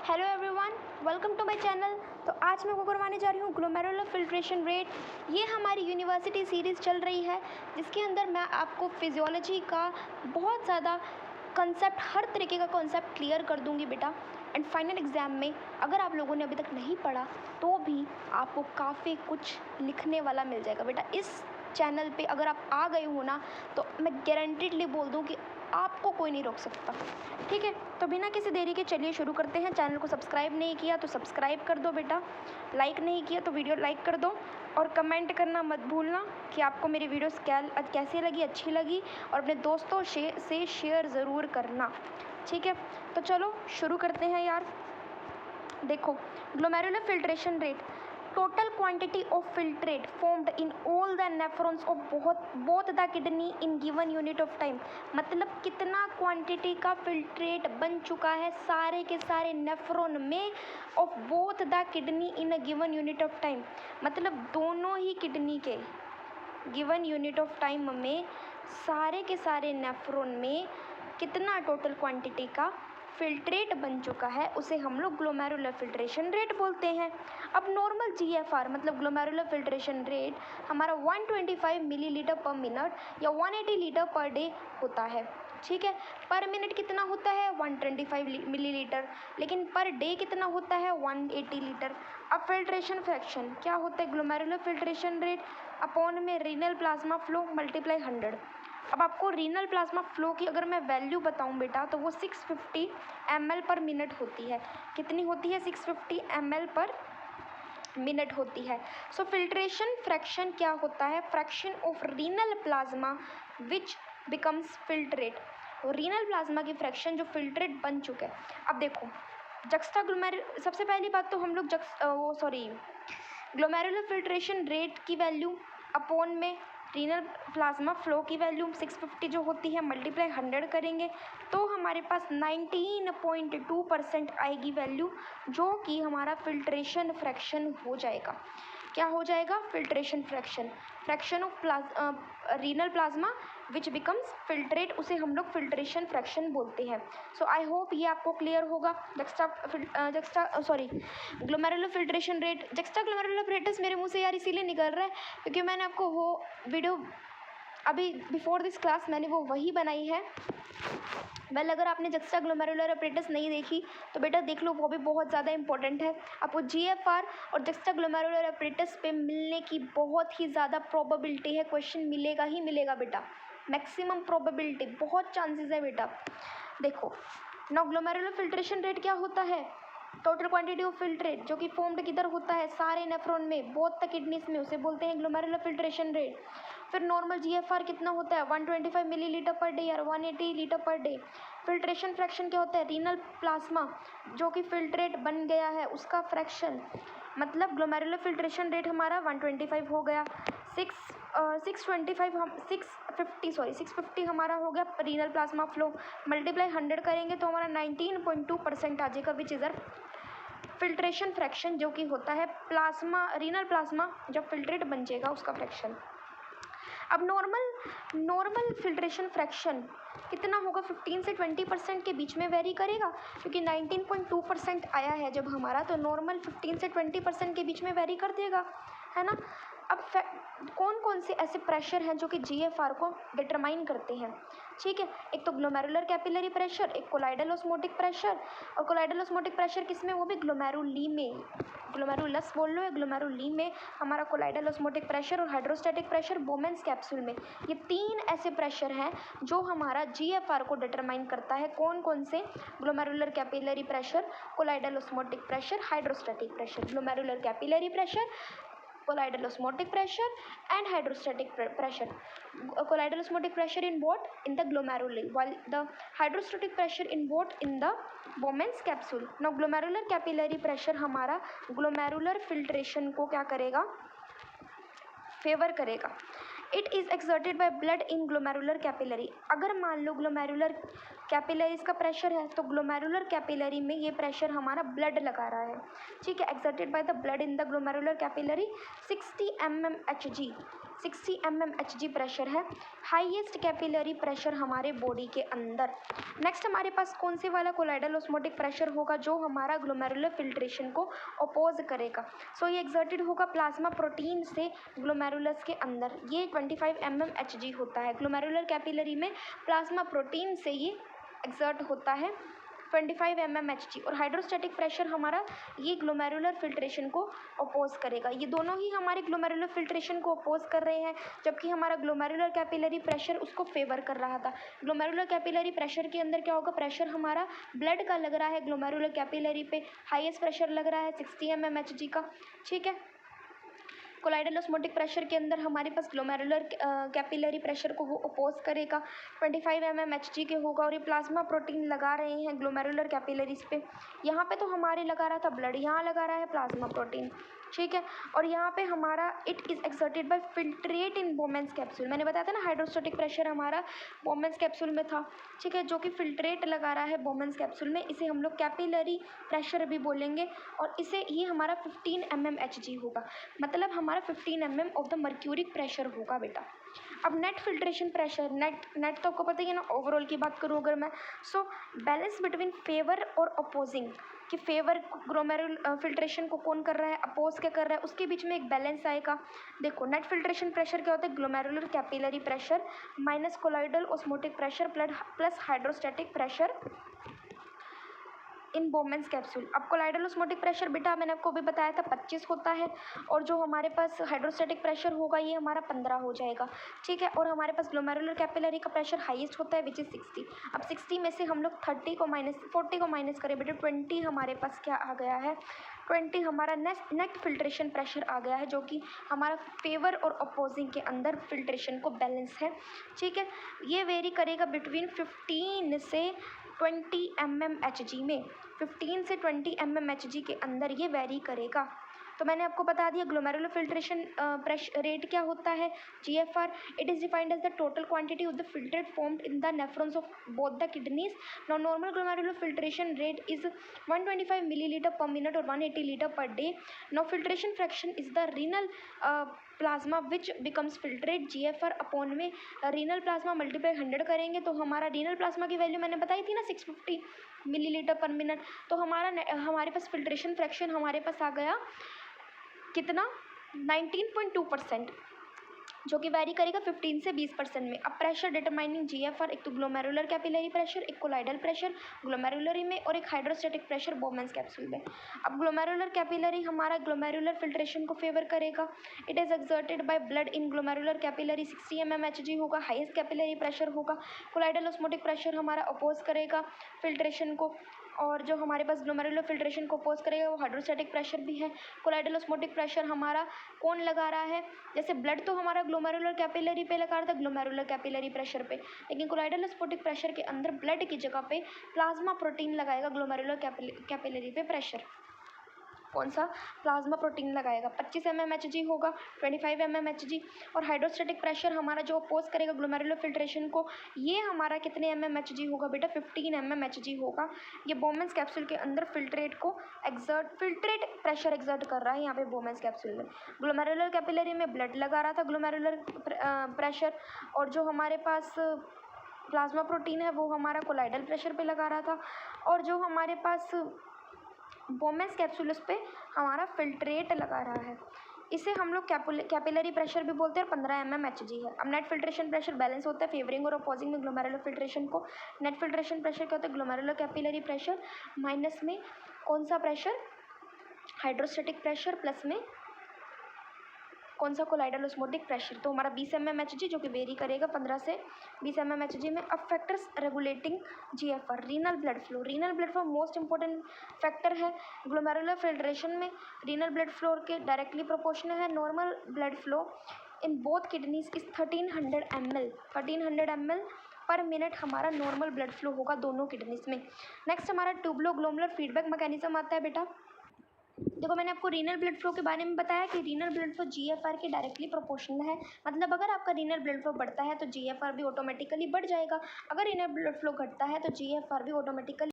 Hello everyone, welcome to my channel. तो आज मैं आपको करवाने जा रही हूँ ग्लोमेरुलर फिल्ट्रेशन रेट। ये हमारी यूनिवर्सिटी सीरीज़ चल रही है जिसके अंदर मैं आपको फिजियोलॉजी का बहुत ज़्यादा कंसेप्ट, हर तरीके का कंसेप्ट क्लियर कर दूंगी बेटा। एंड फाइनल एग्ज़ाम में अगर आप लोगों ने अभी तक नहीं पढ़ा तो भी आपको काफ़ी कुछ लिखने वाला मिल जाएगा बेटा। इस चैनल पे अगर आप आ गए हो ना तो मैं गारंटीडली बोल दूँ कि आपको कोई नहीं रोक सकता। ठीक है, तो बिना किसी देरी के चलिए शुरू करते हैं। चैनल को सब्सक्राइब नहीं किया तो सब्सक्राइब कर दो बेटा, लाइक नहीं किया तो वीडियो लाइक कर दो और कमेंट करना मत भूलना कि आपको मेरी वीडियोस कैसी लगी, अच्छी लगी, और अपने दोस्तों से शेयर ज़रूर करना। ठीक है, तो चलो शुरू करते हैं यार। देखो, glomerular filtration rate, total quantity of filtrate formed in all the nephrons of both the kidney in given unit of time। मतलब कितना क्वांटिटी का फिल्ट्रेट बन चुका है सारे के सारे नेफ्रॉन में of both the kidney in a given unit of time. मतलब दोनों ही किडनी के गिवन यूनिट ऑफ टाइम में सारे के सारे नेफ्रॉन में कितना टोटल क्वांटिटी का फिल्ट्रेट बन चुका है उसे हम लोग ग्लोमेरुलर फिल्ट्रेशन रेट बोलते हैं। अब नॉर्मल GFR मतलब ग्लोमेरुलर फिल्ट्रेशन रेट हमारा 125 मिलीलीटर पर मिनट या 180 लीटर पर डे होता है। ठीक है, पर मिनट कितना होता है 125 मिलीलीटर, लेकिन पर डे कितना होता है 180 लीटर। अब फिल्ट्रेशन फ्रैक्शन क्या होता है, ग्लोमेरुलर फिल्ट्रेशन रेट अपॉन में रीनल प्लाज्मा फ्लो मल्टीप्लाई 100। अब आपको रीनल प्लाज्मा फ्लो की अगर मैं वैल्यू बताऊं बेटा तो वो 650 ml पर मिनट होती है। कितनी होती है, 650 ml पर मिनट होती है। सो फिल्ट्रेशन फ्रैक्शन क्या होता है, fraction of renal plasma which becomes filtrate. Renal plasma की फ्रैक्शन जो फिल्ट्रेट बन चुके हैं। अब देखो जक्स्टा ग्लोमेरुलर, सबसे पहली बात तो हम लोग ग्लोमेरुलर फिल्ट्रेशन रेट की वैल्यू अपॉन में रीनल प्लाज्मा फ्लो की वैल्यू 650 जो होती है मल्टीप्लाई 100 करेंगे तो हमारे पास 19.2% आएगी वैल्यू, जो कि हमारा फिल्ट्रेशन फ्रैक्शन हो जाएगा। क्या हो जाएगा, filtration fraction, fraction of renal plasma which becomes filtrate, उसे हम लोग फिल्ट्रेशन फ्रैक्शन बोलते हैं। सो आई होप ये आपको क्लियर होगा। Glomerular filtration rate, juxta glomerular filtration मेरे मुंह से यार इसीलिए निकल रहा है क्योंकि मैंने आपको वो वीडियो अभी बिफोर दिस क्लास मैंने वो वही बनाई है। वेल अगर आपने जक्स्टा ग्लोमेरुलर अपरेटस नहीं देखी तो बेटा देख लो, वो भी बहुत ज़्यादा इंपॉर्टेंट है। आपको GFR और जक्स्टा ग्लोमेरुलर अपरेटस पे मिलने की बहुत ही ज़्यादा प्रोबेबिलिटी है, क्वेश्चन मिलेगा ही मिलेगा बेटा, मैक्सिमम प्रोबेबिलिटी, बहुत चांसेस है बेटा। देखो नाउ ग्लोमेरुलर फिल्ट्रेशन रेट क्या होता है, टोटल क्वांटिटी ऑफ फिल्ट्रेट जो कि फॉर्म्ड किधर होता है सारे नेफ्रॉन में, बोथ द किडनीज में, उसे बोलते हैं ग्लोमेरुलर फिल्ट्रेशन रेट। फिर नॉर्मल GFR कितना होता है 125 मिलीलीटर पर डे या 180 litre per day. Filtration fraction क्या होता है, रीनल प्लाज्मा जो कि फिल्ट्रेट बन गया है उसका फ्रैक्शन, मतलब ग्लोमेरुलर फिल्ट्रेशन रेट हमारा 125 हो गया, 650 हमारा हो गया रीनल प्लाज्मा फ्लो, मल्टीप्लाई 100 करेंगे तो हमारा 19.2% आ जाएगा, which is our filtration fraction, जो कि होता है प्लाज्मा, रीनल प्लाज्मा जब फिल्ट्रेट बन जाएगा उसका फ्रैक्शन। अब नॉर्मल फिल्ट्रेशन फ्रैक्शन कितना होगा, 15 से 20% के बीच में वेरी करेगा क्योंकि 19.2% आया है जब हमारा, तो नॉर्मल 15 से 20% के बीच में वेरी कर देगा, है ना। अब कौन कौन से ऐसे प्रेशर हैं जो कि GFR को डिटरमाइन करते हैं, ठीक है। एक तो ग्लोमेरुलर कैपिलरी प्रेशर, एक कोलाइडल ऑस्मोटिक प्रेशर, और कोलाइडल ऑस्मोटिक प्रेशर किसमें, वो भी ग्लोमेरुली में, ग्लोमेरुलस बोल लो या ग्लोमेरुली में हमारा कोलाइडल ऑस्मोटिक प्रेशर, और हाइड्रोस्टैटिक प्रेशर बोमेंस कैप्सूल में। ये तीन ऐसे प्रेशर हैं जो हमारा GFR को डिटरमाइन करता है। कौन कौन से, glomerular capillary pressure, colloidal osmotic pressure, hydrostatic pressure. Glomerular capillary pressure, colloidal osmotic pressure and hydrostatic pressure. Colloidal osmotic pressure in what, in the glomeruli, while the hydrostatic pressure in what, in the Bowman's capsule. Now glomerular capillary pressure हमारा glomerular filtration को क्या करेगा, favour करेगा। It is exerted by blood in glomerular capillary. अगर मान लो glomerular capillaries का pressure है, तो ग्लोमेरुलर कैपिलरी में ये प्रेशर हमारा ब्लड लगा रहा है, ठीक है, exerted by the blood in the glomerular capillary 60 mmHg, 60 mmHg pressure है, हाईएस्ट कैपिलरी प्रेशर हमारे बॉडी के अंदर। नेक्स्ट हमारे पास कौन से वाला कोलाइडल ऑस्मोटिक प्रेशर होगा, जो हमारा ग्लोमेरुलर फिल्ट्रेशन को अपोज करेगा। सो ये एक्सर्टेड होगा प्लाज्मा प्रोटीन से ग्लोमेरुलस के अंदर, ये 25 mmHg होता है। ग्लोमेरुलर कैपिलरी में प्लाज्मा प्रोटीन से ये एक्सर्ट होता है 25 mmHg, और हाइड्रोस्टैटिक प्रेशर हमारा ये ग्लोमेरुलर फिल्ट्रेशन को अपोज करेगा। ये दोनों ही हमारे ग्लोमेरुलर फिल्ट्रेशन को अपोज कर रहे हैं, जबकि हमारा ग्लोमेरुलर कैपिलरी प्रेशर उसको फेवर कर रहा था। ग्लोमेरुलर कैपिलरी प्रेशर के अंदर क्या होगा, प्रेशर हमारा ब्लड का लग रहा है, ग्लोमेरुलर कैपिलरी पे हाईएस्ट प्रेशर लग रहा है 60 mmHg का, ठीक है। कोलाइडल ऑस्मोटिक प्रेशर के अंदर हमारे पास ग्लोमेरुलर कैपिलरी प्रेशर को वो अपोज करेगा, 25 mmHg के होगा, और ये प्लाज्मा प्रोटीन लगा रहे हैं ग्लोमेरुलर कैपिलरीज पे। यहाँ पे तो हमारे लगा रहा था ब्लड, यहाँ लगा रहा है प्लाज्मा प्रोटीन, ठीक है। और यहाँ पे हमारा it is exerted by filtrate in बोमेंस capsule. मैंने बताया था ना हाइड्रोस्टैटिक प्रेशर हमारा बोमेंस कैप्सूल में था, ठीक है, जो कि फिल्ट्रेट लगा रहा है बोमेंस कैप्सूल में। इसे हम लोग कैपिलरी प्रेशर भी बोलेंगे, और इसे ये हमारा 15 mmHg होगा, मतलब हमारा 15 mm of the mercuric pressure होगा बेटा। अब नेट फिल्ट्रेशन प्रेशर, नेट तो आपको पता ही है ना, ओवरऑल की बात करूँ अगर मैं, सो बैलेंस बिटवीन फेवर और अपोजिंग, कि फेवर ग्लोमेरुलर फिल्ट्रेशन को कौन कर रहा है, अपोज क्या कर रहा है, उसके बीच में एक बैलेंस आएगा। देखो नेट फिल्ट्रेशन प्रेशर क्या होता है, glomerular capillary pressure minus colloidal osmotic pressure plus hydrostatic pressure in बोमेंस capsule. अब कोलाइडल ऑस्मोटिक प्रेशर बेटा मैंने आपको अभी बताया था 25 होता है, और जो हमारे पास हाइड्रोस्टैटिक प्रेशर होगा ये हमारा 15 हो जाएगा, ठीक है। और हमारे पास ग्लोमेरुलर कैपिलरी का प्रेशर हाईएस्ट होता है विच इज़ 60। अब 60 में से हम लोग 40 को माइनस करें बेटा, 20 हमारे पास क्या आ गया है, 20 हमारा नेट फिल्ट्रेशन प्रेशर आ गया है, जो कि हमारा फेवर और अपोजिंग के अंदर फिल्ट्रेशन को बैलेंस है, ठीक है। ये वेरी करेगा बिटवीन 15 से 20 mmHg में, 15 से 20 mmHg के अंदर ये वेरी करेगा। तो मैंने आपको बता दिया ग्लोमेरुलर फिल्ट्रेशन प्रेशर रेट क्या होता है, GFR। It is defined as the total quantity of the filtrate formed in the nephrons of both the kidneys. Now normal glomerular filtration rate is 125 millilitre per minute और 180 litre per day. Now filtration fraction is the renal plasma which becomes filtrate, GFR upon में renal plasma multiply 100 करेंगे, तो हमारा renal plasma की value मैंने बताई थी ना 650 मिलीलीटर पर मिनट, तो हमारे पास फिल्ट्रेशन फ्रैक्शन हमारे पास आ गया कितना, 19.2%, जो कि वैरी करेगा 15 से 20% में। अब प्रेशर डिटरमाइनिंग GFR, एक तो ग्लोमेरुलर कैपिलरी प्रेशर, एक कोलाइडल प्रेशर ग्लोमेरुलरी में, और एक हाइड्रोस्टैटिक प्रेशर बोमेंस कैप्सूल में। अब ग्लोमेरुलर कैपिलरी हमारा ग्लोमेरुलर फिल्ट्रेशन को फेवर करेगा, it is exerted by blood in glomerular capillary 60 mmHg होगा, हाईएस्ट कैपिलरी प्रेशर होगा। कोलाइडल ऑस्मोटिक प्रेशर हमारा अपोज करेगा फिल्ट्रेशन को, और जो हमारे पास ग्लोमेरुलर फिल्ट्रेशन को अपोज करेगा वो हाइड्रोस्टैटिक प्रेशर भी है। कोलाइडल ऑस्मोटिक प्रेशर हमारा कौन लगा रहा है, जैसे ब्लड तो हमारा ग्लोमेरुलर कैपिलरी पे लगा रहा था, ग्लोमेरुलर कैपिलरी प्रेशर पे, लेकिन कोलाइडल ऑस्मोटिक प्रेशर के अंदर ब्लड की जगह पे प्लाज्मा प्रोटीन लगाएगा ग्लोमेरुलर कैपिलरी पे प्रेशर। कौन सा, प्लाज्मा प्रोटीन लगाएगा, 25 mmHg होगा, 25 mmHg। और हाइड्रोस्टैटिक प्रेशर हमारा जो अपोज करेगा ग्लोमेरुलर फिल्ट्रेशन को, ये हमारा कितने mmHg होगा बेटा, 15 mmHg होगा। ये बोमेंस कैप्सूल के अंदर फिल्ट्रेट प्रेशर एक्सर्ट कर रहा है यहाँ पे बोमेंस कैप्सूल में। ग्लोमेरुलर कैपिलरी में ब्लड लगा रहा था ग्लोमेरुलर प्रेशर, और जो हमारे पास प्लाज्मा प्रोटीन है वो हमारा कोलाइडल प्रेशर पे लगा रहा था, और जो हमारे पास बोमेंस कैप्सूलस पे हमारा फिल्ट्रेट लगा रहा है। इसे हम लोग कैपिलरी प्रेशर भी बोलते हैं, और 15 mmHg है। अब नेट फिल्ट्रेशन प्रेशर बैलेंस होता है फेवरिंग और अपोजिंग में ग्लोमेरुलर फिल्ट्रेशन को। नेट फिल्ट्रेशन प्रेशर क्या होता है, ग्लोमेरुलर कैपिलरी प्रेशर माइनस में कौन सा प्रेशर, हाइड्रोस्टैटिक प्रेशर, प्लस में कौन सा, कोलाइडल ऑस्मोटिक प्रेशर। तो हमारा 20 mmHg जो कि वेरी करेगा 15 से 20 mmHg में। अब factors regulating GFR, renal blood flow most important factor है ग्लोमेरुलर फिल्ट्रेशन में। रीनल ब्लड फ्लो के डायरेक्टली प्रोपोर्शनल है। Normal blood flow in both kidneys is 1300 ml पर मिनट हमारा नॉर्मल ब्लड फ्लो होगा दोनों किडनीज में। नेक्स्ट हमारा ट्यूबलो ग्लोमुलर फीडबैक मैकेनिज्म आता है बेटा। देखो, मैंने आपको रीनल ब्लड फ्लो के बारे में बताया कि रीनल ब्लड फ्लो जीएफआर के डायरेक्टली प्रोपोर्शनल है। मतलब अगर आपका रीनल ब्लड फ्लो बढ़ता है तो जीएफआर भी ऑटोमेटिकली बढ़ जाएगा, अगर रीनल ब्लड फ्लो घटता है तो जीएफआर भी ऑटोमेटिकली